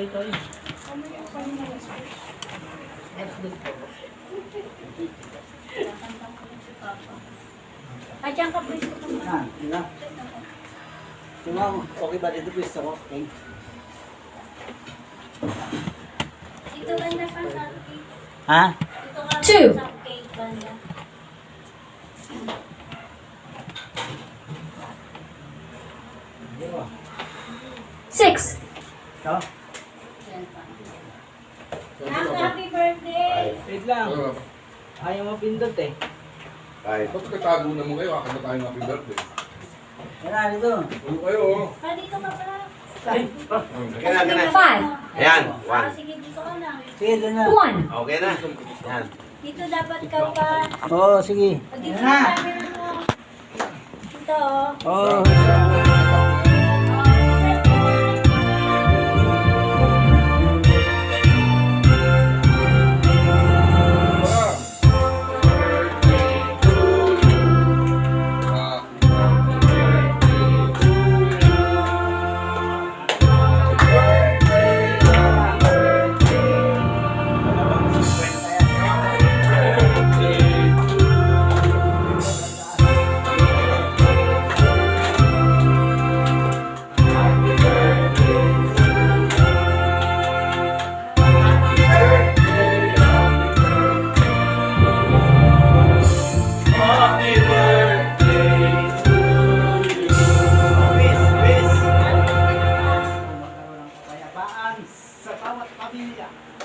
toy. Diyan ka pwede ko naman. Yun na. Tumang, okay ba dito pwede ako? Okay. Dito banda pa sa cake. Ha? Dito ka Two. sa cake banda. Six. Ito? Happy birthday! Wait lang. Ayaw mo pindot eh. Ay, ba't katago na mo kayo? Akin na tayo ng happy birthday. Yan na, dito. Ano kayo? Ah, dito ka pala. Five. Ayan, Ah, 1. sige, dito ka lang. Sige, doon na. One. Okay na. Yan. Dito dapat ka pa. Oo, sige. O, dito na. Dito, oh. Oo.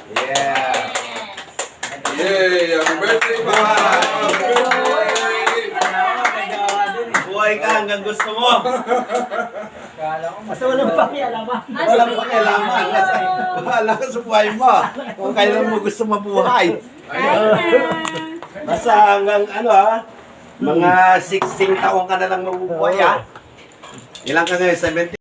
Yeah. Yay! Happy birthday, pa! Happy birthday! Buhay ka hanggang gusto mo. Basta walang pakialaman. Walang pakialaman. Bahala ka sa buhay mo. Kung kailan mo gusto mabuhay. Basta hanggang mga 16 taon ka na lang mabubuhay ha. Ilang ka ngayon? 17?